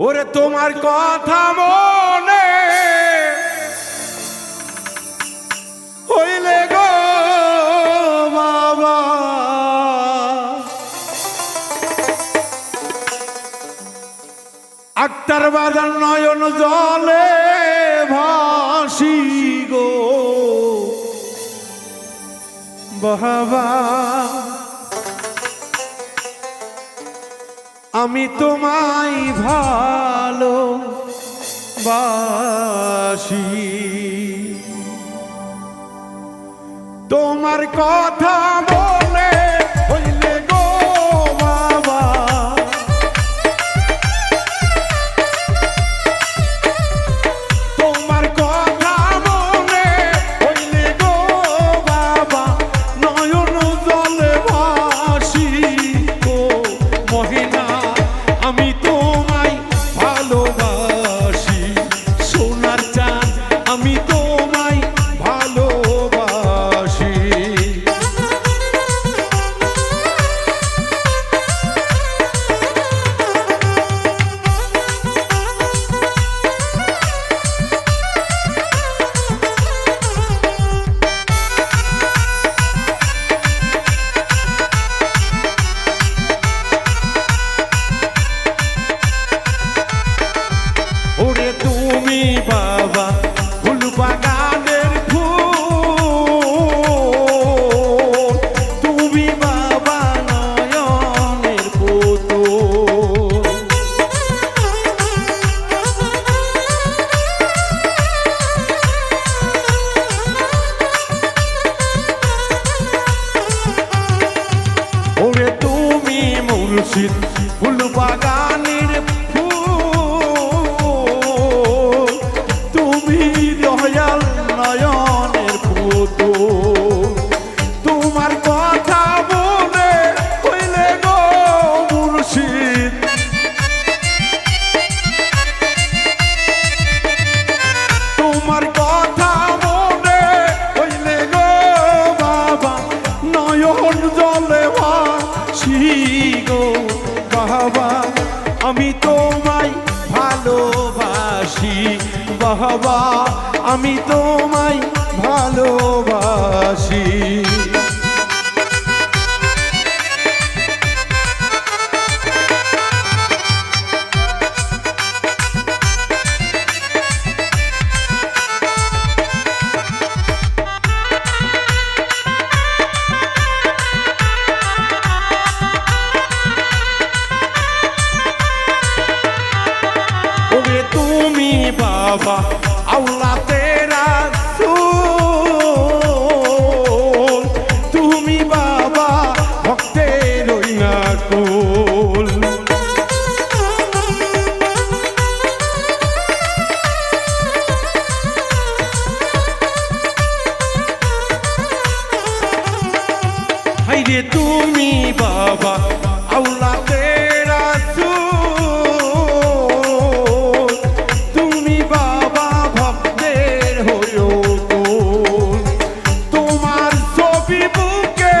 ওরে তোমার কথা মনে হইলে গো বাবা, আক্তার বাজার নয়ন জলে ভাসি গো বাবা। আমি তোমায় ভালো বাসি, তোমার কথা বলে হইলে গো বাবা, তোমার কথা মনে হইলে গো বাবা, নয়ন জলে ভাসি গো মহিনা। আমি তোমায় ভালোবাসি সোনার চাঁদ, আমি তোমায় ভালোবাসি। ওরে তুমি বাবা ফুল বাগানের ফুল, তুমি বাবা নয়নের পুতুল। ওরে তুমি মুর্শিদ ফুল বাগানের নয়নের পুতুল, তোমার কথা মনে হইলে গো মুর্শিদ, তোমার কথা মনে হইলে গো বাবা, নয়ন জলে ভাসি গো বাবা। আমি তোমায় ভালোবাসি বাবা, আমি তোমায় ভালোবাসি। ওরে তুমি বাবা আল্লাহ তেরা রাসূল, তুমি বাবা ভক্তের কুল। হাইরে তুমি বাবা আল্লাহ তেরা রাসূল, তুমি বাবা ভক্তের হইও কুল। তোমার ছবি বুকে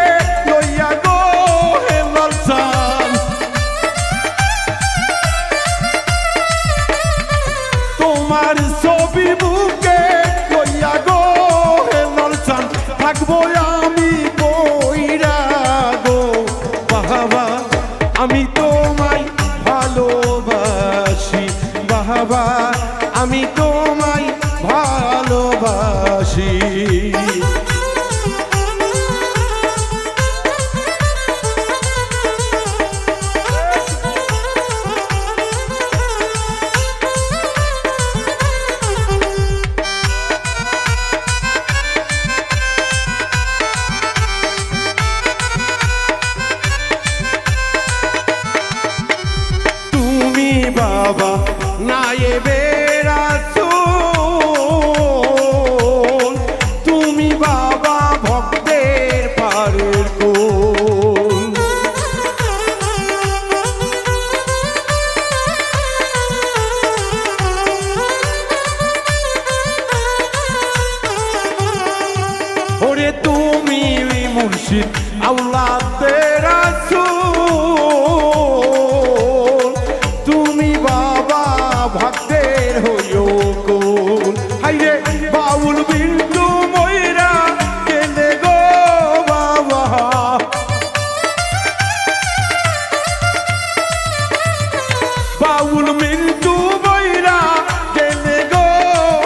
লইয়া গো হে লালসান, তোমার ছবি বুকে লইয়া গো হে লালসান, থাকবো আমি কইরা গো বাবা। আমি তোমায় ভালোবাসি বাবা, আমি তোমায় ভালোবাসি। বাবুল মিন্টু বইরা গেলে গো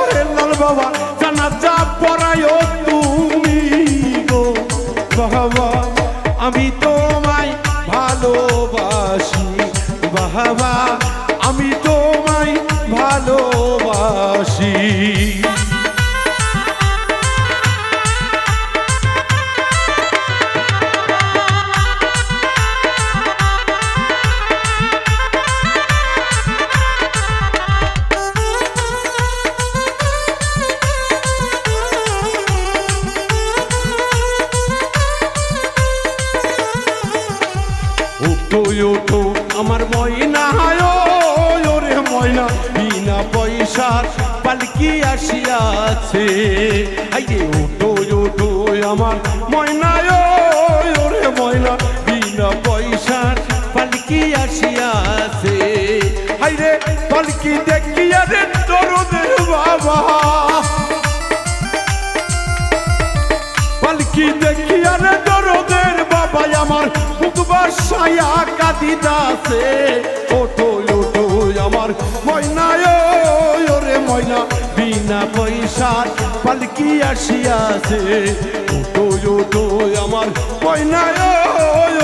হেলাল বাবা জানাজা পড়ায়ও তুমি গো বাবা আমি তোমায় ভালোবাসি বাবা আমি তোমায় ভালোবাসি ওঠো আমার ময়না ওরে ময়না বিনা পয়সার পালকি আসিয়াছে আইয়ে ওঠো আমার ময়না ওরে ময়না বিনা পয়সার পালকি আসিয়াছে হাইরে পালকি দেখিয়া রে দরদের বাবা পালকি দেখিয়া রে দরদের বাবা আমার বাসায়া কাঁদিতাছে ওঠো আমার ময়না ওরে ময়না বিনা পয়সার পালকি আসিয়াছে ওঠো আমার ময়না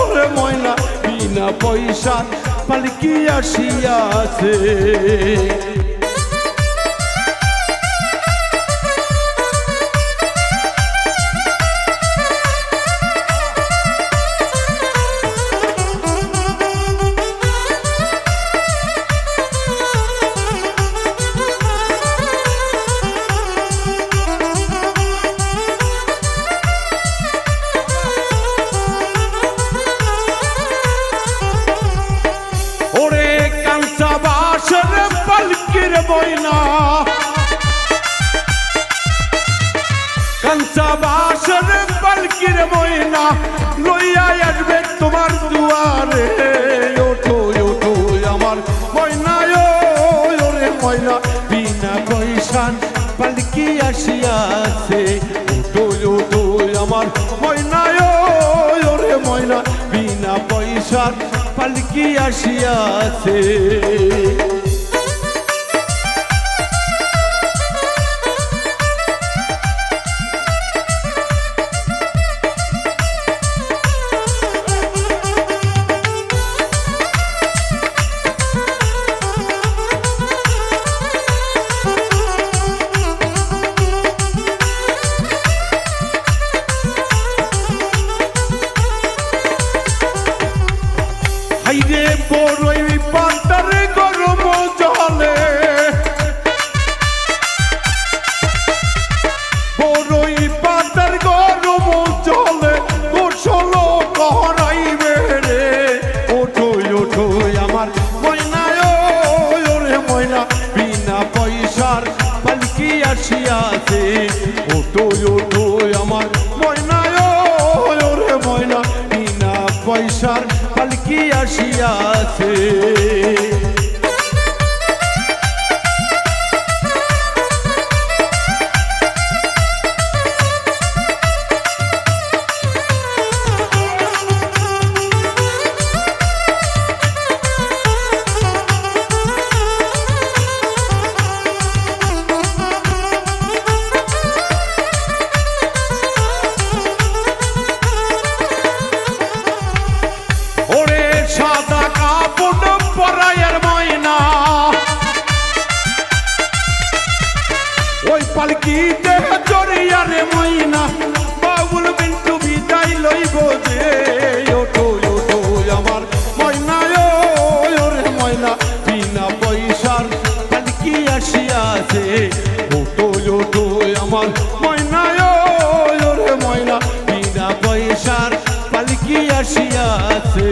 ওরে ময়না বিনা পয়সার পালকি আসিয়াছে পালকির ময়না কাঞ্চা বাসর পালকির ময়না লইয়া আসবে তোমার দুয়ারে ওঠো আমার ময়না ওরে ময়না বিনা পয়সার পালকি আসিয়াছে ওঠো আমার ময়না ওরে ময়না বিনা পয়সার পালকি আসিয়াছে হাইরে বড়ই পাতারে গরম জলে বড়ই পাতার গরম জলে গোসল করাইবে রে ওঠো আমার ময়না ওরে ময়না বিনা পয়সার পালকি আসিয়াছে ওঠো আমার ময়না ওরে ময়না বিনা পয়সার পালকি আসিয়াছে সাদা কাপড় পরায়ের ময়না ওই পালকিতে জড়িয়ারে ময়না বাবুল মিন্টু বিদায় লইব যে ওঠো আমার ময়না ওরে ময়না বিনা পয়সার পালকি আসিয়াছে ওঠো আমার ময়না ওরে ময়না বিনা পয়সার পালকি আসিয়াছে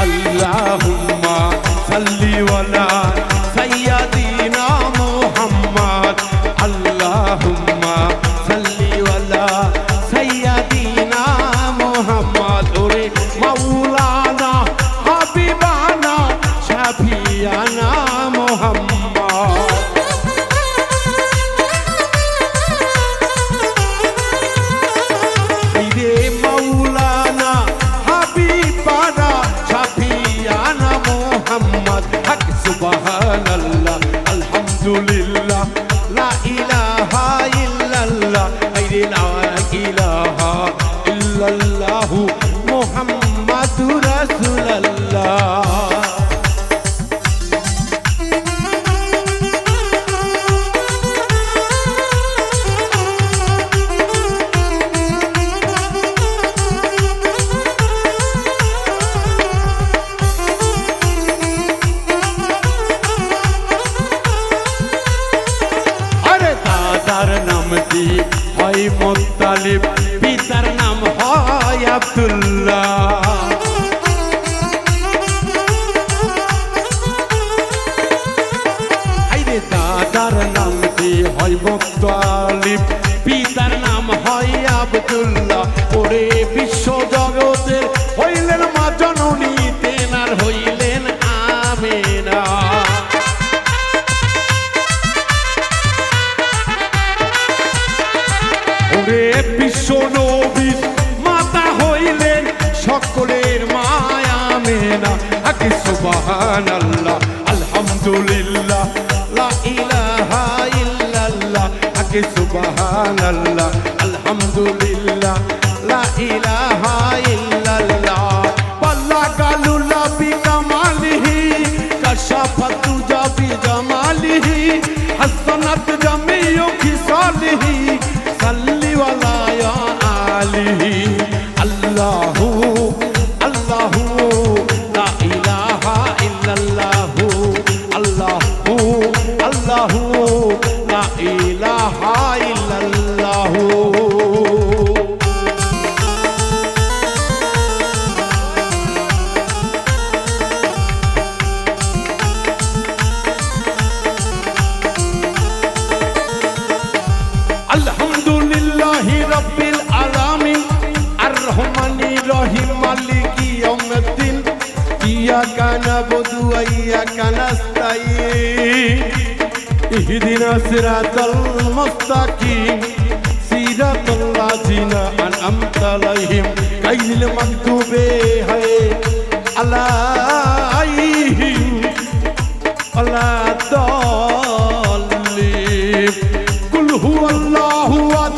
আল্লাহুম্মা সাল্লি ওয়ালা সাইয়্যিদিনা মুহাম্মদ সুবহানাল্লাহ আলহামদুলিল্লাহ লা ইলাহা ইল্লাল্লাহ আইরে লা ইলাহা ইল্লাল্লাহু মুহাম্মাদুর রাসূলুল্লাহ হয় মুত্তালিব পিতার নাম হয় আব্দুল্লাহ আইরে দাদার নাম কি হয় মুত্তালিব পিতার নাম হয় আব্দুল্লাহ ওরে বিশ্ব জগতের হইলেন মা জননী তেনার হইলেন আমেনা বিশ্ব নবীর মাতা হইলেন সকলের মায়া মেনা আকে সুবহানাল্লাহ আলহামদুলিল্লাহ লা ইলাহা ইল্লাল্লাহ আকে সুবহানাল্লাহ আলহামদুলিল্লাহ লা ইলাহা ইল্লাল্লাহ বাল্লাগালুল্লাহ বিকামালিহি কাশাফাতু জাবি জামালিহি হাসানাত জামিউ খিসালিহি সাল্লি ওয়ালা ইয়া আলিহি আল্লাহু আল্লাহু লা ইলাহা ইল্লাল্লাহু আল্লাহু আল্লাহু লা ইলাহা ইল্লাল্লাহু আলহামদুলিল্লাহি রাব্বিল আলামিন আর রহমানির রহিম মালিকি ইয়াউমিদ্দিন ইয়াকা নাবুদু ওয়া ইয়াকা নাস্তাঈন ইহদিনাস সিরাতাল মুস্তাকিম সিরাতাল লাযিনা আন'আমতা আলাইহিম গায়রিল মাগদুবি আলাইহিম ওয়ালা দাল্লিন কুল হুয়াল্লাহু আহাদ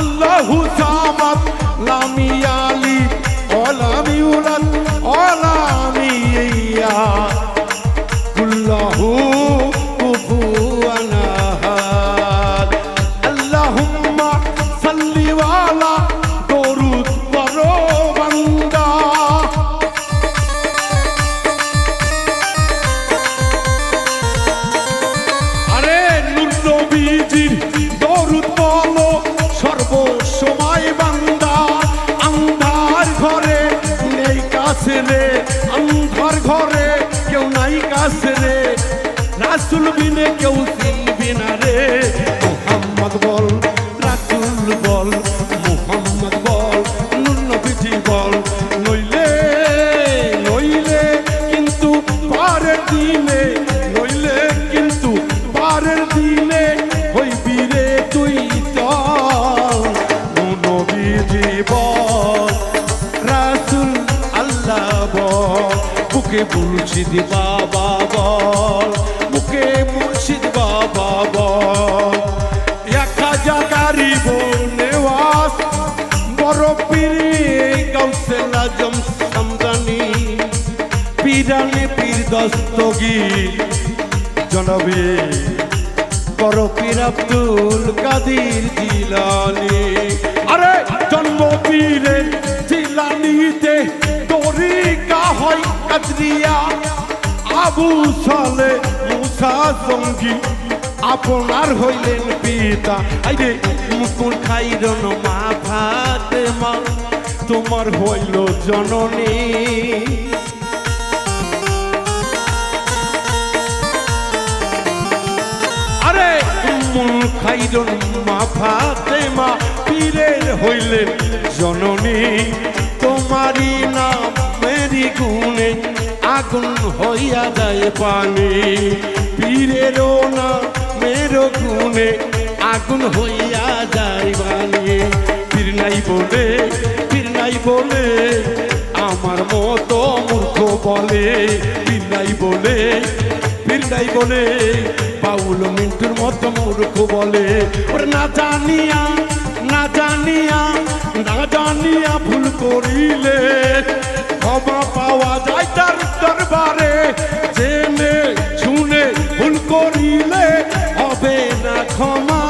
আল্লাহু সামাদ লাম ইয়ালিদ ওয়া লাম ইউলাদ ওয়া লাম ইয়ালাদ কুল্লাহু কুফুয়ান আহাদ আল্লাহুম্মা সাল্লি ওয়ালা দরুদ পড়ো বান্দা আরে নূর নবীজির দরুদ বলো সর্বসময় বান্দা আন্ধার ঘরে নেই কাছে রে আন্ধার ঘরে কেউ নাই কাছে রে রাসূল বিনে কেউ চিনবি না রে মুহাম্মদ বল রাসূল বল মুহাম্মদ বল নূর নবীজি বল নইলে নইলে কিন্তু পারের দিনে নইলে কিন্তু পারের দিনে হইবি রে তুই চল নবীজি বল রাসূল আল্লাহ বল মুখে মুর্শিদ বাবা বল মুখে মুর্শিদ বাবা বল একা জাগারি বনেওয়াস বড় পীরে গাউসুল আজম সামদানি পীরানে পীর দস্তগীর জনাবে বড় পীর আব্দুল কাদের জিলানী আরে জন্ম পীরে জিলানীতে তরিকা হয় কাদরিয়া আবু সালে মুসা সঙ্গী আপনার হইলেন পিতা আইরে মুকুল খাইরন মা ফাতেমা তোমার হইল জননী আরে মুকুল খাইরন মা ফাতেমা পীরের হইলেন জননী তোমারি নাম মেরি গুণে আগুন হইয়া যায় পানি পীরেরও না মেরো গুণে আগুন হইয়া যায় পানি পীর নাই বলে আমার মতো মূর্খ বলে পীর এইটাই বলে বাউল মিন্টুর মতো মূর্খ বলে ওরে না জানিয়া না জানিয়া না জানিয়া ভুল করিলে ক্ষমা পাওয়া যায় তার দরবারে জেনে শুনে ভুল করিলে হবে না ক্ষমা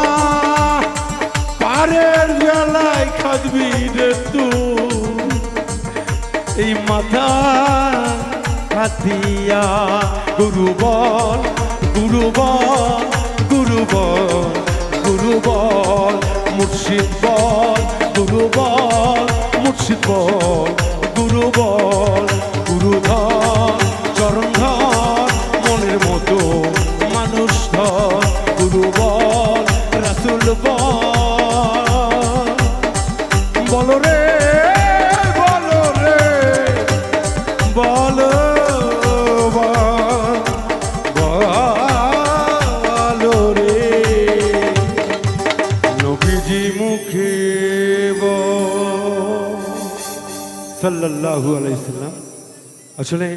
পারের জ্বালায় খাদবি রে তুই এই মাথা হাতিয়া গুরু বল গুরু বল গুরু বল গুরু বল মুর্শিদ বল গুরু বল মুর্শিদ বল গুরু বল গুরু ধর চরণ ধর মনের মতো মানুষ ধর গুরু বল রাসূল বল বলো রে বলো রে বলো বলো রে নবীজি মুখে সাল্লাল্লাহু আলাইহি সাল্লাম আসলে